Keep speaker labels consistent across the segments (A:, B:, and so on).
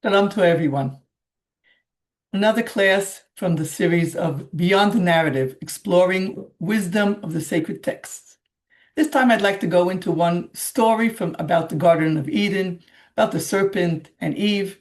A: Shalom to everyone. Another class from the series of Beyond the Narrative, exploring wisdom of the sacred texts. This time I'd like to go into one story from about the Garden of Eden, about the serpent and Eve.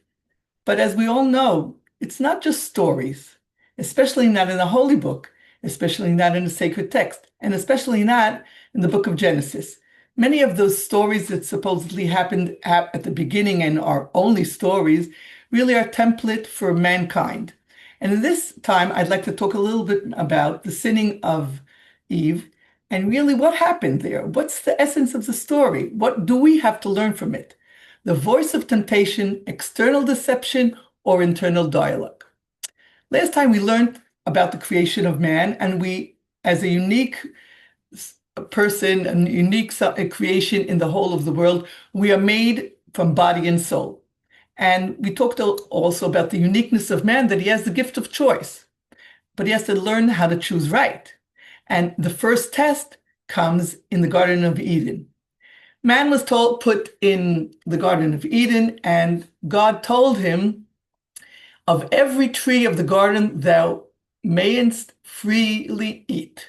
A: But as we all know, it's not just stories, especially not in the Holy Book, especially not in the sacred text, and especially not in the book of Genesis. Many of those stories that supposedly happened at the beginning and are only stories really are template for mankind. And in this time, I'd like to talk a little bit about the sinning of Eve and really what happened there. What's the essence of the story? What do we have to learn from it? The voice of temptation, external deception, or internal dialogue. Last time we learned about the creation of man, and we, as a unique person, a unique creation in the whole of the world, we are made from body and soul. And we talked also about the uniqueness of man, that he has the gift of choice, but he has to learn how to choose right. And the first test comes in the Garden of Eden. Man was put in the Garden of Eden, and God told him, of every tree of the garden thou mayest freely eat,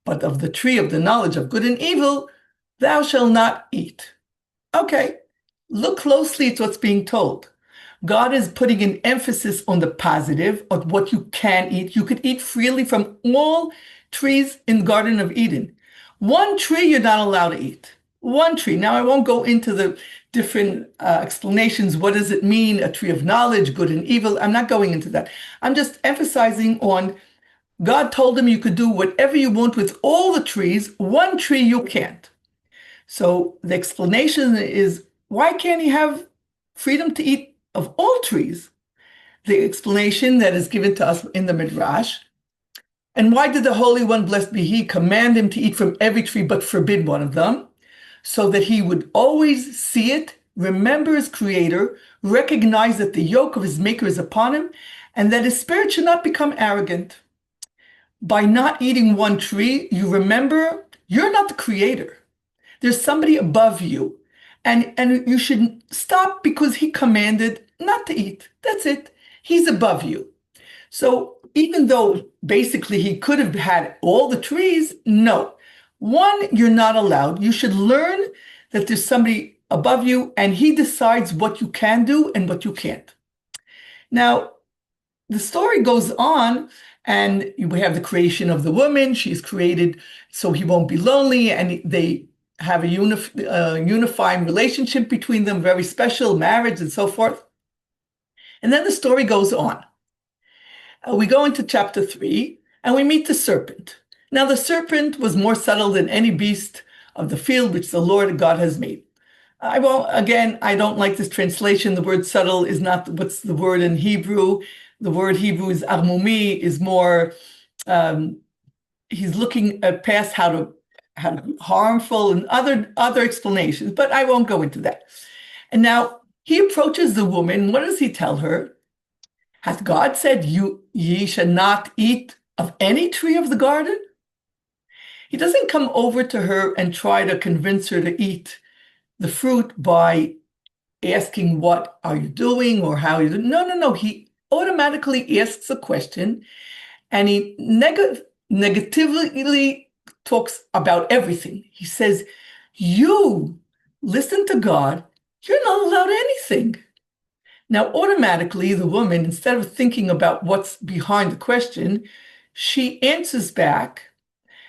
A: but of the tree of the knowledge of good and evil thou shalt not eat. Okay, look closely at what's being told. God is putting an emphasis on the positive of what you can eat. You could eat freely from all trees in the Garden of Eden. One tree you're not allowed to eat. One tree. Now, I won't go into the different explanations. What does it mean, a tree of knowledge, good and evil? I'm not going into that. I'm just emphasizing on God told him you could do whatever you want with all the trees. One tree you can't. So the explanation is, why can't he have freedom to eat of all trees? The explanation that is given to us in the Midrash. And why did the Holy One, blessed be he, command him to eat from every tree but forbid one of them? So that he would always see it, remember his creator, recognize that the yoke of his maker is upon him, and that his spirit should not become arrogant. By not eating one tree, you remember you're not the creator. There's somebody above you. And you should stop because he commanded not to eat. That's it. He's above you. So even though basically he could have had all the trees, no. One, you're not allowed. You should learn that there's somebody above you and he decides what you can do and what you can't. Now, the story goes on, and we have the creation of the woman. She's created so he won't be lonely, and they have a unifying relationship between them, very special marriage and so forth. And then the story goes on. We go into chapter 3, and we meet the serpent. Now, the serpent was more subtle than any beast of the field which the Lord God has made. I don't like this translation. The word subtle is not what's the word in Hebrew. The word Hebrew is armumi, is more, he's looking past how to be harmful and other explanations, but I won't go into that. And now he approaches the woman. What does he tell her? Hath God said, ye shall not eat of any tree of the garden? He doesn't come over to her and try to convince her to eat the fruit by asking, what are you doing or how are you doing? No. He automatically asks a question, and he negatively talks about everything. He says, you listen to God, you're not allowed anything. Now, automatically, the woman, instead of thinking about what's behind the question, she answers back.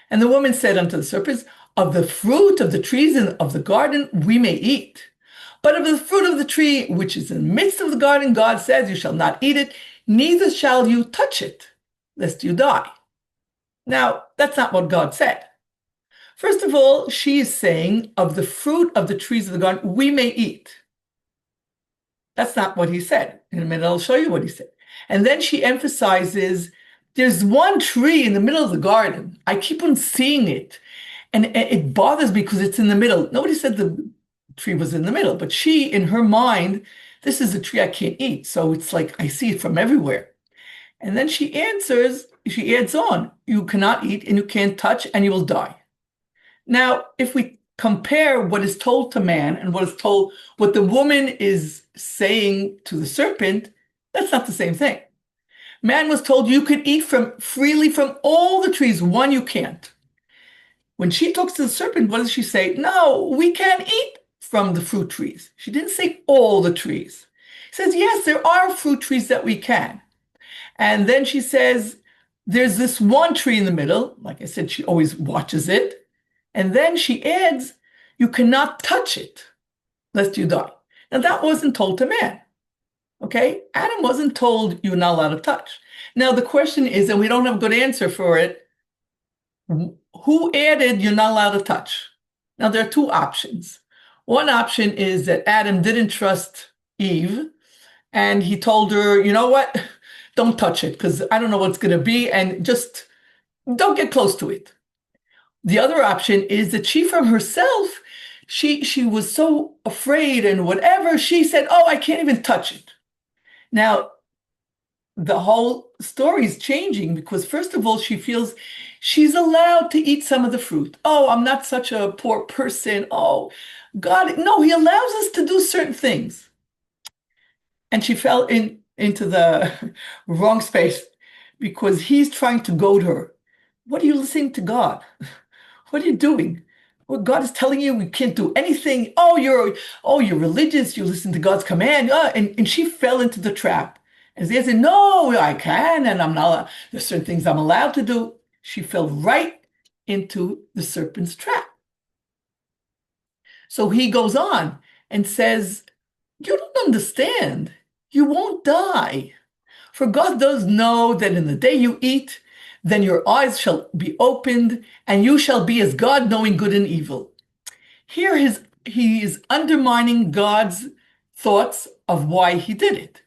A: And the woman said unto the serpents, of the fruit of the trees of the garden we may eat. But of the fruit of the tree which is in the midst of the garden, God says, you shall not eat it, neither shall you touch it, lest you die. Now, that's not what God said. First of all, she is saying, of the fruit of the trees of the garden we may eat. That's not what he said. In a minute, I'll show you what he said. And then she emphasizes, there's one tree in the middle of the garden. I keep on seeing it. And it bothers me because it's in the middle. Nobody said the tree was in the middle, but she, in her mind, this is a tree I can't eat. So it's like, I see it from everywhere. And then she adds on, you cannot eat and you can't touch and you will die. Now, if we compare what is told to man and what the woman is saying to the serpent, that's not the same thing. Man was told you could eat freely from all the trees, one you can't. When she talks to the serpent, what does she say? No, we can't eat from the fruit trees. She didn't say all the trees. She says, yes, there are fruit trees that we can. And then she says, there's this one tree in the middle. Like I said, she always watches it. And then she adds, you cannot touch it lest you die. Now, that wasn't told to man. Okay? Adam wasn't told you're not allowed to touch. Now, the question is, and we don't have a good answer for it, who added you're not allowed to touch? Now, there are two options. One option is that Adam didn't trust Eve, and he told her, you know what? Don't touch it, because I don't know what's going to be, and just don't get close to it. The other option is that she from herself, she was so afraid and whatever, she said, oh, I can't even touch it. Now, the whole story is changing because, first of all, she feels she's allowed to eat some of the fruit. Oh, I'm not such a poor person. Oh, God, no, he allows us to do certain things. And she fell into the wrong space because he's trying to goad her. What are you listening to God? What are you doing? Well, God is telling you we can't do anything. Oh, you're religious. You listen to God's command. And she fell into the trap. And they said, no, I can, and I'm not. There's certain things I'm allowed to do. She fell right into the serpent's trap. So he goes on and says, you don't understand. You won't die. For God does know that in the day you eat, then your eyes shall be opened, and you shall be as God, knowing good and evil. Here he is undermining God's thoughts of why he did it.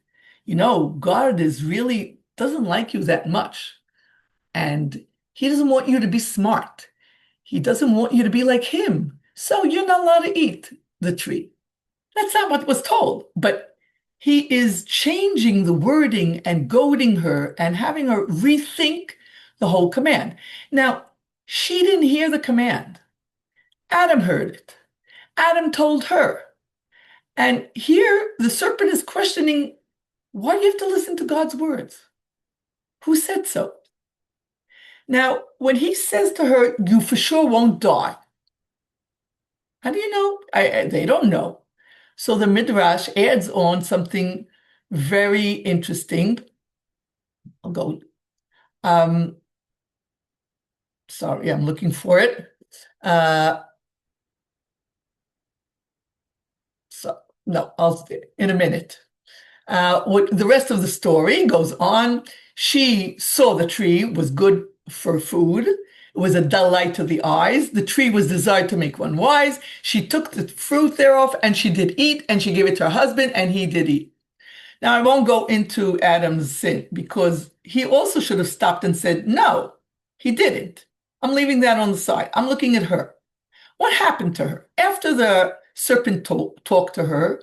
A: God doesn't like you that much. And he doesn't want you to be smart. He doesn't want you to be like him. So you're not allowed to eat the tree. That's not what was told. But he is changing the wording and goading her and having her rethink the whole command. Now, she didn't hear the command. Adam heard it. Adam told her. And here the serpent is questioning, why do you have to listen to God's words? Who said so? Now, when he says to her, you for sure won't die. How do you know? They don't know. So the Midrash adds on something very interesting. I'll go. Sorry, I'm looking for it. I'll in a minute. What the rest of the story goes on. She saw the tree was good for food. It was a delight to the eyes. The tree was desired to make one wise. She took the fruit thereof, and she did eat, and she gave it to her husband, and he did eat. Now, I won't go into Adam's sin because he also should have stopped and said, no, he didn't. I'm leaving that on the side. I'm looking at her. What happened to her? After the serpent talked to her,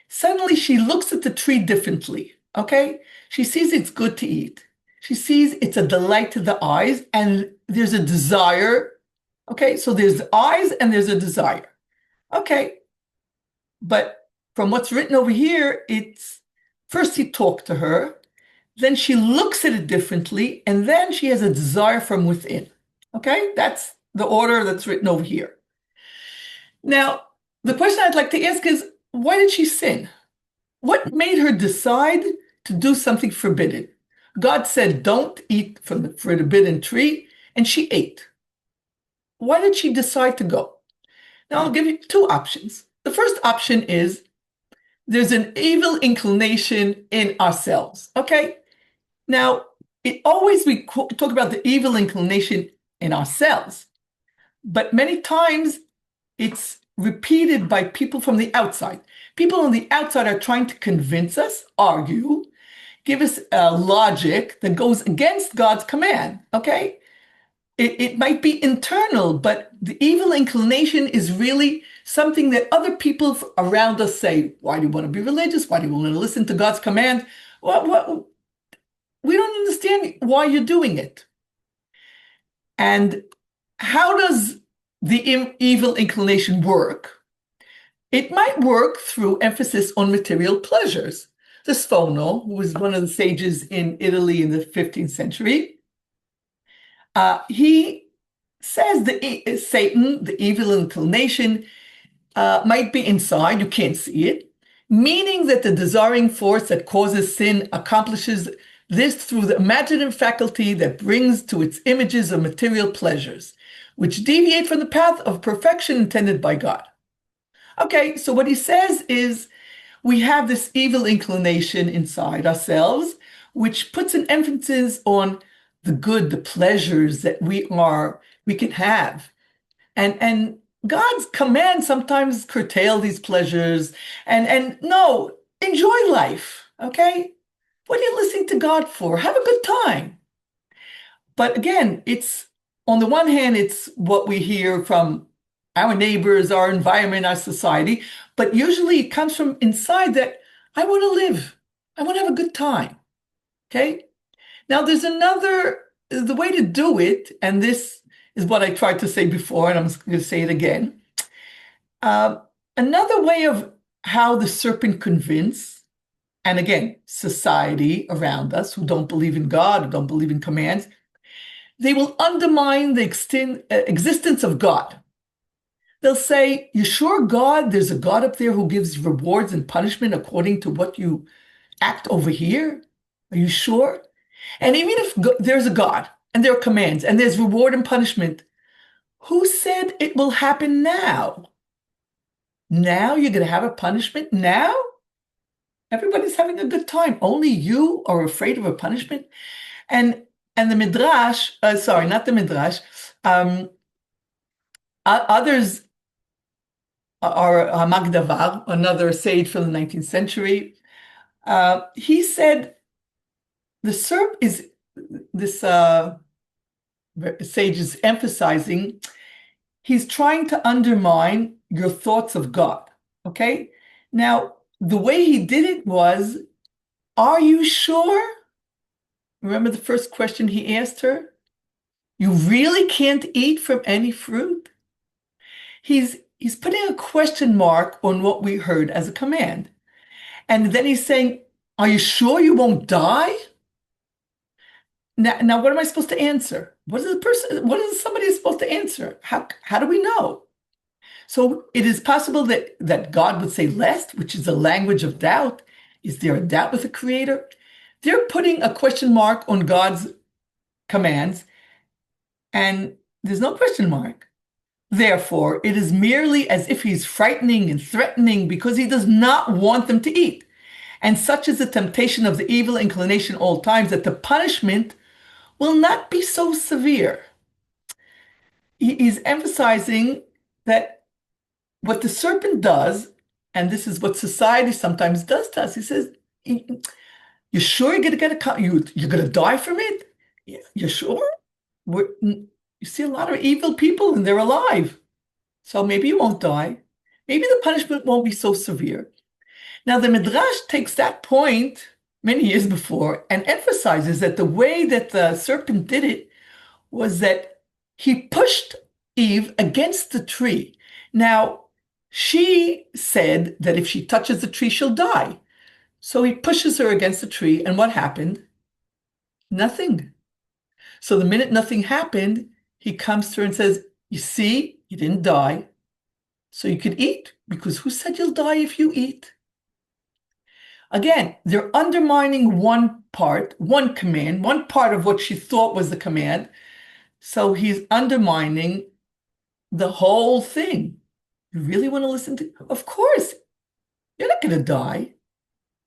A: suddenly she looks at the tree differently, okay? She sees it's good to eat. She sees it's a delight to the eyes, and there's a desire, okay? So there's eyes and there's a desire, okay? But from what's written over here, it's first he talked to her, then she looks at it differently, and then she has a desire from within, okay? That's the order that's written over here. Now, the question I'd like to ask is, why did she sin? What made her decide to do something forbidden? God said, don't eat from the forbidden tree, and she ate. Why did she decide to go? Now, I'll give you two options. The first option is there's an evil inclination in ourselves, okay? Now, we talk about the evil inclination in ourselves, but many times it's repeated by people from the outside. People on the outside are trying to convince us, argue, give us a logic that goes against God's command, okay? It might be internal, but the evil inclination is really something that other people around us say, why do you want to be religious? Why do you want to listen to God's command? We don't understand why you're doing it. And how does the evil inclination work? It might work through emphasis on material pleasures. The Sfono, who was one of the sages in Italy in the 15th century, he says that Satan, the evil inclination, might be inside, you can't see it, meaning that the desiring force that causes sin accomplishes this through the imaginative faculty that brings to its images of material pleasures, which deviate from the path of perfection intended by God. Okay, so what he says is we have this evil inclination inside ourselves, which puts an emphasis on the good, the pleasures that we can have. And God's commands sometimes curtail these pleasures and no, enjoy life, okay? What are you listening to God for? Have a good time. But again, it's on the one hand, it's what we hear from our neighbors, our environment, our society, but usually it comes from inside that I want to live. I want to have a good time. Okay. Now there's the way to do it, and this is what I tried to say before, and I'm going to say it again. Another way of how the serpent convince, and again, society around us who don't believe in God, who don't believe in commands, they will undermine the existence of God. They'll say, you sure God, there's a God up there who gives rewards and punishment according to what you act over here? Are you sure? And even if there's a God and there are commands and there's reward and punishment, who said it will happen now? Now you're going to have a punishment now? Everybody's having a good time. Only you are afraid of a punishment? And the Midrash, sorry, not the Midrash, others are Magdavar, another sage from the 19th century. He said the SERP is, this sage is emphasizing, he's trying to undermine your thoughts of God, okay? Now, the way he did it was, are you sure? Remember the first question he asked her? You really can't eat from any fruit? He's putting a question mark on what we heard as a command. And then he's saying, are you sure you won't die? Now what am I supposed to answer? What is somebody supposed to answer? How do we know? So it is possible that God would say lest, which is a language of doubt. Is there a doubt with the Creator? They're putting a question mark on God's commands, and there's no question mark. Therefore, it is merely as if he's frightening and threatening because he does not want them to eat. And such is the temptation of the evil inclination all times that the punishment will not be so severe. He's emphasizing that what the serpent does, and this is what society sometimes does to us, he says, you sure you're going to you're going to die from it? You sure? You see a lot of evil people and they're alive. So maybe you won't die. Maybe the punishment won't be so severe. Now, the Midrash takes that point many years before and emphasizes that the way that the serpent did it was that he pushed Eve against the tree. Now, she said that if she touches the tree, she'll die. So he pushes her against the tree, and what happened? Nothing. So the minute nothing happened, he comes to her and says, you see, you didn't die, so you could eat, because who said you'll die if you eat? Again, they're undermining one part, one command, one part of what she thought was the command. So he's undermining the whole thing. You really want to listen to? Of course, you're not going to die.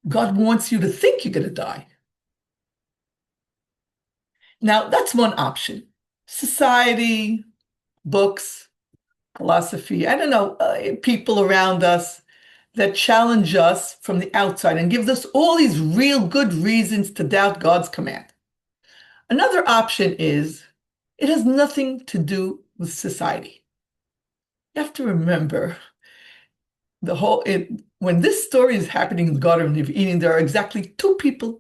A: God wants you to think you're going to die. Now, that's one option. Society, books, philosophy, I don't know, people around us that challenge us from the outside and gives us all these real good reasons to doubt God's command. Another option is it has nothing to do with society. You have to remember when this story is happening in the Garden of Eden, there are exactly two people,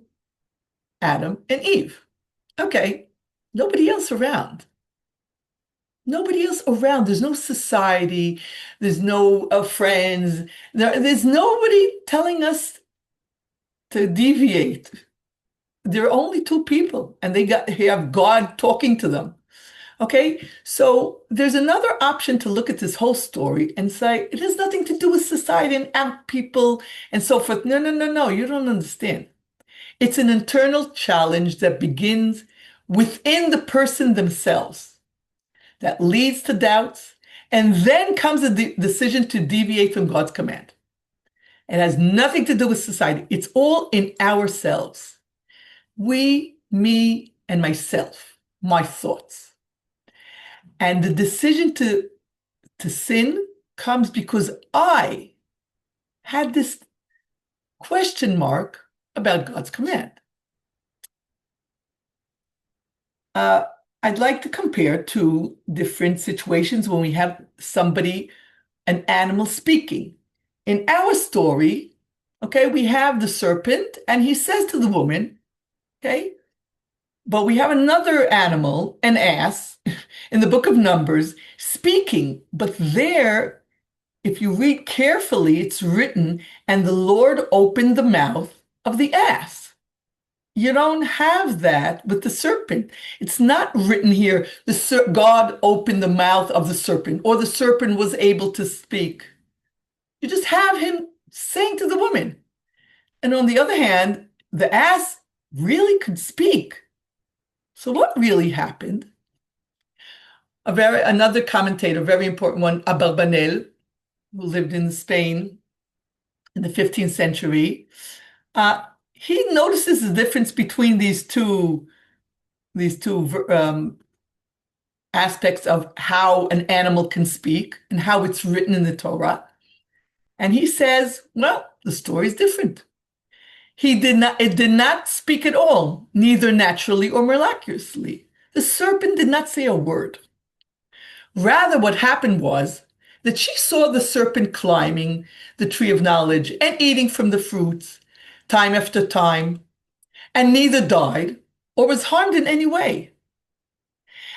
A: Adam and Eve. Okay, nobody else around. Nobody else around. There's no society. There's no friends. There's nobody telling us to deviate. There are only two people, and they have God talking to them. Okay, so there's another option to look at this whole story and say it has nothing to do with society and out people and so forth. No, no, no, no, you don't understand. It's an internal challenge that begins within the person themselves, that leads to doubts, and then comes a decision to deviate from God's command. It has nothing to do with society. It's all in ourselves. We, me, and myself, my thoughts. And the decision to sin comes because I had this question mark about God's command. Uh, I'd like to compare two different situations when we have an animal speaking. In our story, okay, we have the serpent and he says to the woman, okay, but we have another animal, an ass, in the book of Numbers speaking, but there, if you read carefully, it's written, and the Lord opened the mouth of the ass. You don't have that with the serpent. It's not written here, God opened the mouth of the serpent, or the serpent was able to speak. You just have him saying to the woman. And on the other hand, the ass really could speak. So what really happened? Another commentator, very important one, Abarbanel, who lived in Spain in the 15th century, he notices the difference between these two aspects of how an animal can speak and how it's written in the Torah. And he says, well, the story is different. It did not speak at all, neither naturally or miraculously. The serpent did not say a word. Rather, what happened was that she saw the serpent climbing the tree of knowledge and eating from the fruits time after time, and neither died or was harmed in any way.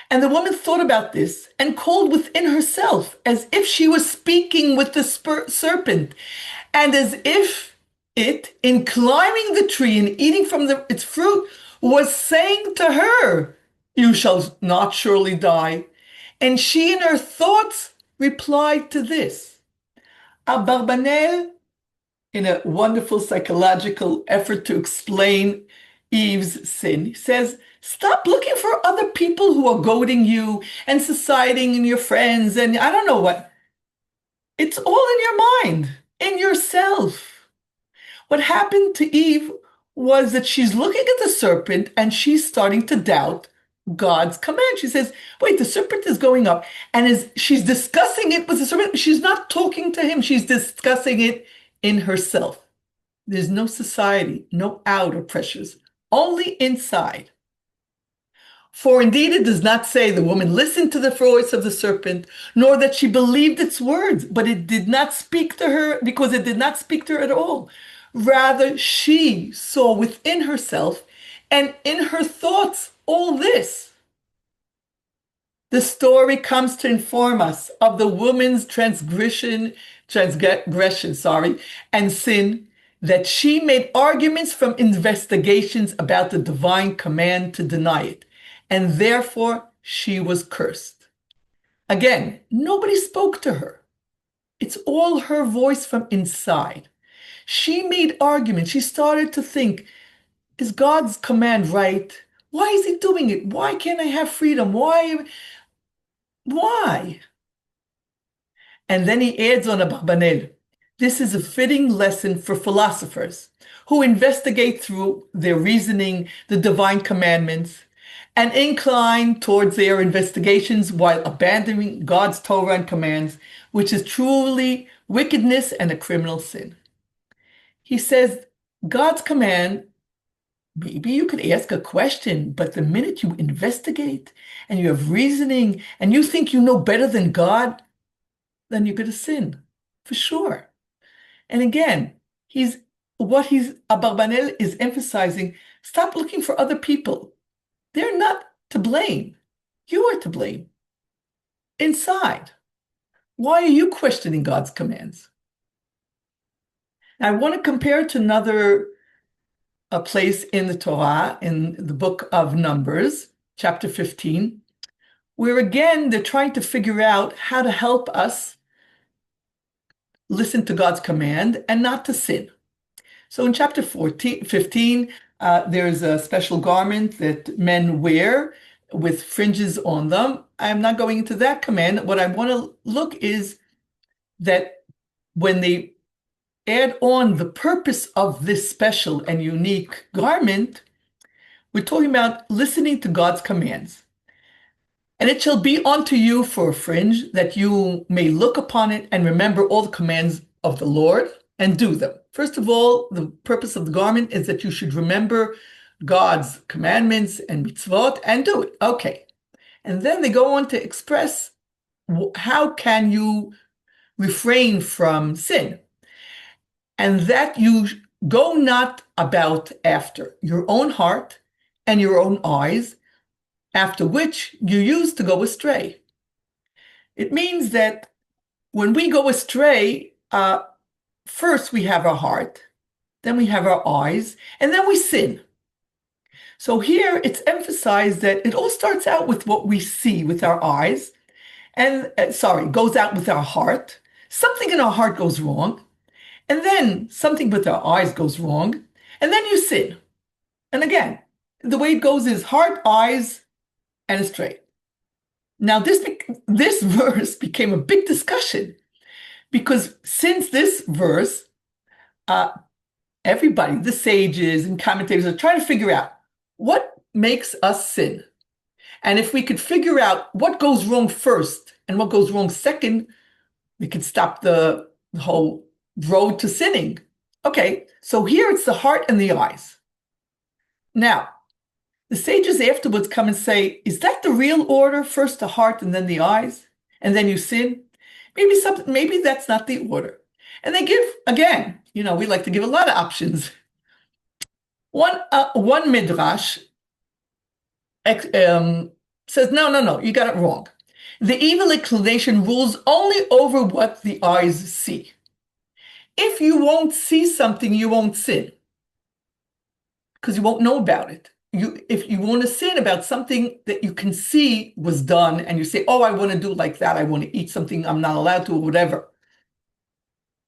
A: And the woman thought about this and called within herself as if she was speaking with the serpent, and as if it, in climbing the tree and eating from its fruit, was saying to her, "You shall not surely die." And she, in her thoughts, replied to this. Abarbanel, in a wonderful psychological effort to explain Eve's sin, says, stop looking for other people who are goading you and society and your friends and I don't know what. It's all in your mind, in yourself. What happened to Eve was that she's looking at the serpent and she's starting to doubt God's command. She says, wait, the serpent is going up. And as she's discussing it with the serpent, she's not talking to him. She's discussing it in herself. There's no society, no outer pressures, only inside. For indeed it does not say the woman listened to the voice of the serpent, nor that she believed its words, but it did not speak to her because it did not speak to her at all. Rather, she saw within herself and in her thoughts all this. The story comes to inform us of the woman's transgression, and sin, that she made arguments from investigations about the divine command to deny it, and therefore she was cursed. Again, nobody spoke to her. It's all her voice from inside. She made arguments. She started to think, is God's command right? Why is he doing it? Why can't I have freedom? Why? Why? And then he adds on Abarbanel, this is a fitting lesson for philosophers who investigate through their reasoning the divine commandments and incline towards their investigations while abandoning God's Torah and commands, which is truly wickedness and a criminal sin. He says, God's command, maybe you could ask a question, but the minute you investigate and you have reasoning and you think you know better than God, then you're going to sin, for sure. And again, Abarbanel is emphasizing, stop looking for other people. They're not to blame. You are to blame. inside. Why are you questioning God's commands? I want to compare it to another a place in the Torah, in the book of Numbers, chapter 15, where again they're trying to figure out how to help us listen to God's command and not to sin. So in chapter 15, there's a special garment that men wear with fringes on them. I'm not going into that command. What I want to look is that when they add on the purpose of this special and unique garment, we're talking about listening to God's commands. And it shall be unto you for a fringe, that you may look upon it and remember all the commands of the Lord and do them. First of all, the purpose of the garment is that you should remember God's commandments and mitzvot and do it. Okay. And then they go on to express how can you refrain from sin, and that you go not about after your own heart and your own eyes, after which you used to go astray. It means that when we go astray, first we have our heart, then we have our eyes, and then we sin. So here it's emphasized that it all starts out with what we see with our eyes, and goes out with our heart. Something in our heart goes wrong, and then something with our eyes goes wrong, and then you sin. And again, the way it goes is heart, eyes, and astray. Now, this verse became a big discussion because since this verse, everybody, the sages and commentators, are trying to figure out what makes us sin. And if we could figure out what goes wrong first and what goes wrong second, we could stop the whole road to sinning. Okay, so here it's the heart and the eyes. Now, the sages afterwards come and say, is that the real order? First the heart and then the eyes, and then you sin? Maybe that's not the order. And they give, again, we like to give a lot of options. One midrash says, no, you got it wrong. The evil inclination rules only over what the eyes see. If you won't see something, you won't sin, because you won't know about it. If you want to sin about something that you can see was done, and you say, oh, I want to do like that, I want to eat something I'm not allowed to, or whatever.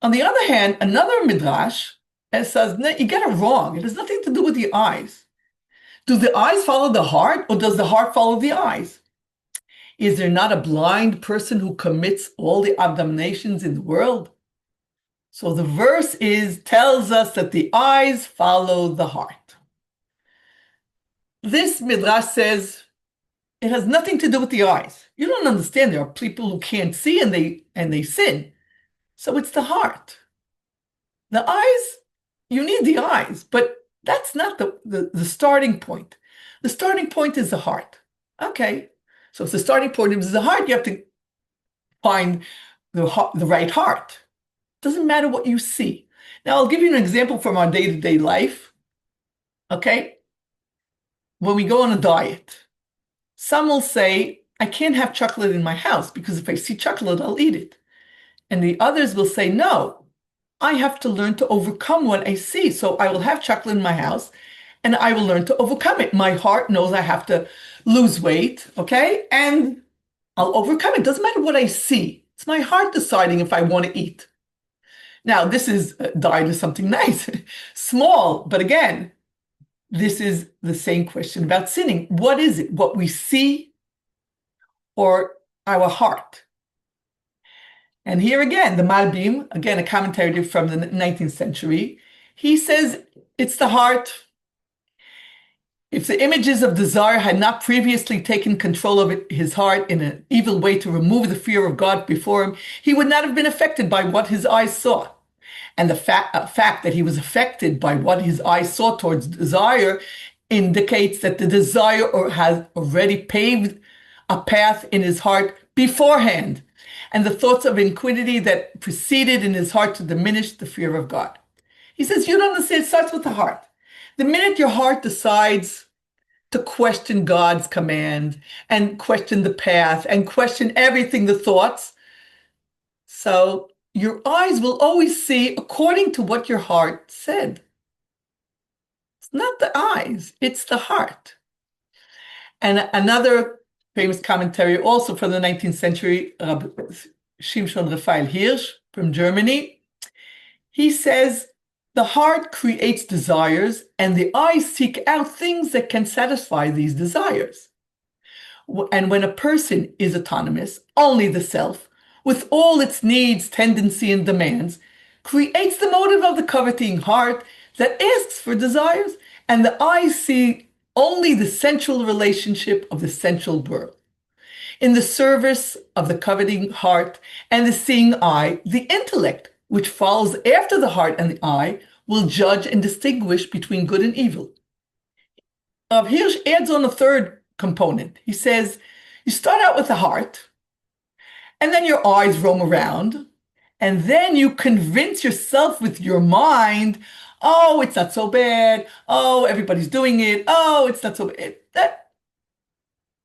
A: On the other hand, another midrash says, no, you get it wrong. It has nothing to do with the eyes. Do the eyes follow the heart, or does the heart follow the eyes? Is there not a blind person who commits all the abominations in the world? So the verse tells us that the eyes follow the heart. This midrash says it has nothing to do with the eyes. You don't understand. There are people who can't see and they sin. So it's the heart. The eyes, you need the eyes, but that's not the starting point. The starting point is the heart. Okay, so if the starting point is the heart, you have to find the right heart. Doesn't matter what you see. Now, I'll give you an example from our day-to-day life. Okay? When we go on a diet, some will say, I can't have chocolate in my house because if I see chocolate, I'll eat it. And the others will say, no, I have to learn to overcome what I see. So I will have chocolate in my house and I will learn to overcome it. My heart knows I have to lose weight, okay? And I'll overcome it. Doesn't matter what I see. It's my heart deciding if I want to eat. Now, this is diet is something nice, small, but again, this is the same question about sinning. What is it? What we see or our heart? And here again, the Malbim, again, a commentator from the 19th century, he says it's the heart. If the images of desire had not previously taken control of his heart in an evil way to remove the fear of God before him, he would not have been affected by what his eyes saw. And the fact that he was affected by what his eyes saw towards desire indicates that the desire has already paved a path in his heart beforehand, and the thoughts of iniquity that preceded in his heart to diminish the fear of God. He says, you don't understand, it starts with the heart. The minute your heart decides to question God's command and question the path and question everything, the thoughts. So your eyes will always see according to what your heart said. It's not the eyes, it's the heart. And another famous commentary also from the 19th century, Rabbi Shimshon Raphael Hirsch from Germany, he says, the heart creates desires and the eyes seek out things that can satisfy these desires. And when a person is autonomous, only the self, with all its needs, tendency, and demands, creates the motive of the coveting heart that asks for desires, and the eyes see only the sensual relationship of the sensual world. In the service of the coveting heart and the seeing eye, the intellect, which follows after the heart and the eye, will judge and distinguish between good and evil. Hirsch adds on a third component. He says, you start out with the heart, and then your eyes roam around, and then you convince yourself with your mind, oh, it's not so bad. Oh, everybody's doing it. Oh, it's not so bad.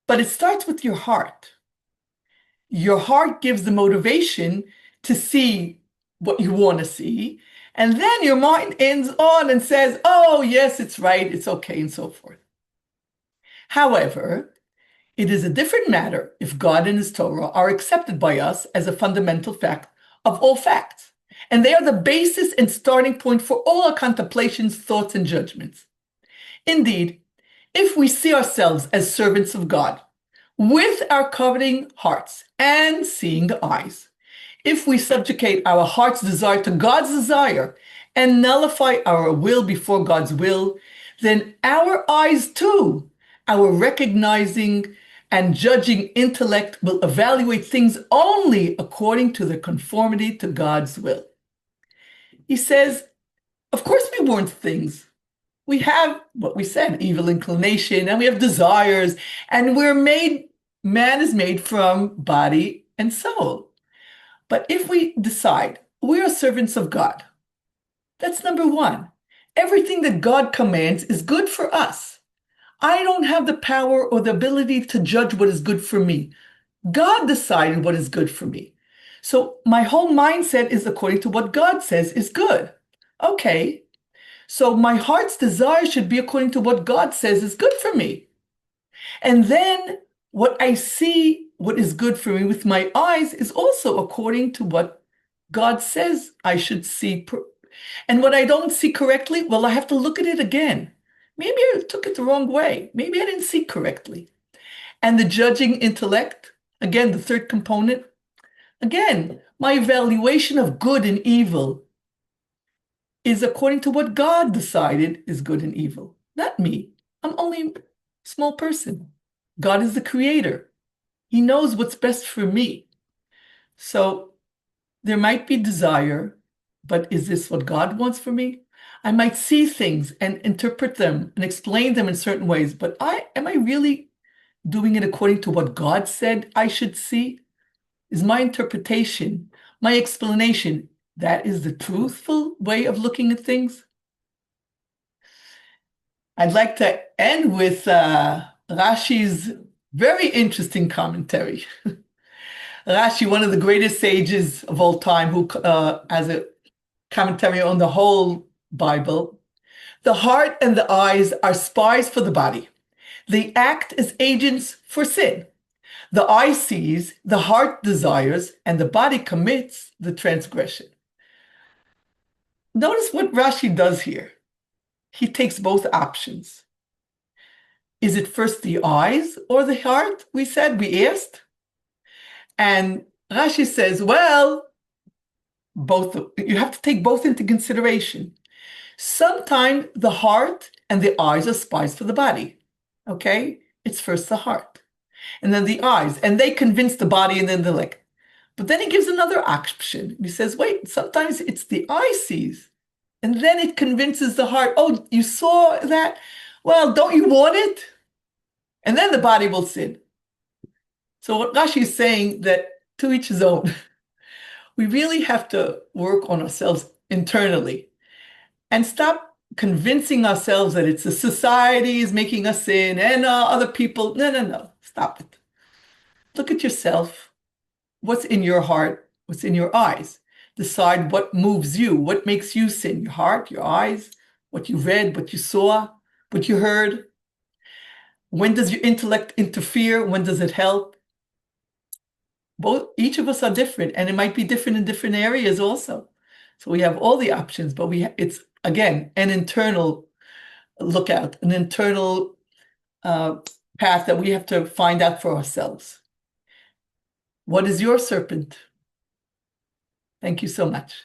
A: But it starts with your heart. Your heart gives the motivation to see what you want to see. And then your mind ends on and says, oh, yes, it's right. It's okay, and so forth. However, it is a different matter if God and his Torah are accepted by us as a fundamental fact of all facts. And they are the basis and starting point for all our contemplations, thoughts, and judgments. Indeed, if we see ourselves as servants of God, with our coveting hearts and seeing eyes, if we subjugate our heart's desire to God's desire and nullify our will before God's will, then our eyes too, our recognizing and judging intellect will evaluate things only according to the conformity to God's will. He says, of course we weren't things. We have what we said, evil inclination, and we have desires, and man is made from body and soul. But if we decide we are servants of God, that's number one. Everything that God commands is good for us. I don't have the power or the ability to judge what is good for me. God decided what is good for me. So my whole mindset is according to what God says is good. Okay, so my heart's desire should be according to what God says is good for me. And then what I see, what is good for me with my eyes, is also according to what God says I should see. And what I don't see correctly, well, I have to look at it again. Maybe I took it the wrong way. Maybe I didn't see correctly. And the judging intellect, again, the third component, again, my evaluation of good and evil is according to what God decided is good and evil, not me. I'm only a small person. God is the creator. He knows what's best for me. So there might be desire, but is this what God wants for me? I might see things and interpret them and explain them in certain ways, but am I really doing it according to what God said I should see? Is my interpretation, my explanation, that is the truthful way of looking at things? I'd like to end with Rashi's very interesting commentary. Rashi, one of the greatest sages of all time, who has a commentary on the whole Bible. The heart and the eyes are spies for the body. They act as agents for sin. The eye sees, the heart desires, and the body commits the transgression. Notice what Rashi does here. He takes both options. Is it first the eyes or the heart? We asked. And Rashi says, well, both. You have to take both into consideration. Sometimes the heart and the eyes are spies for the body. Okay? It's first the heart, and then the eyes, and they convince the body and then the leg. But then he gives another option. He says, wait, sometimes it's the eye sees, and then it convinces the heart, oh, you saw that? Well, don't you want it? And then the body will sin. So what Rashi is saying, that to each his own. We really have to work on ourselves internally and stop convincing ourselves that it's the society is making us sin and other people. No, no, no. Stop it. Look at yourself. What's in your heart? What's in your eyes? Decide what moves you, what makes you sin. Your heart, your eyes, what you read, what you saw, what you heard. When does your intellect interfere? When does it help? Both, each of us are different, and it might be different in different areas also. So we have all the options, but it's again an internal lookout, an internal path that we have to find out for ourselves. What is your serpent? Thank you so much.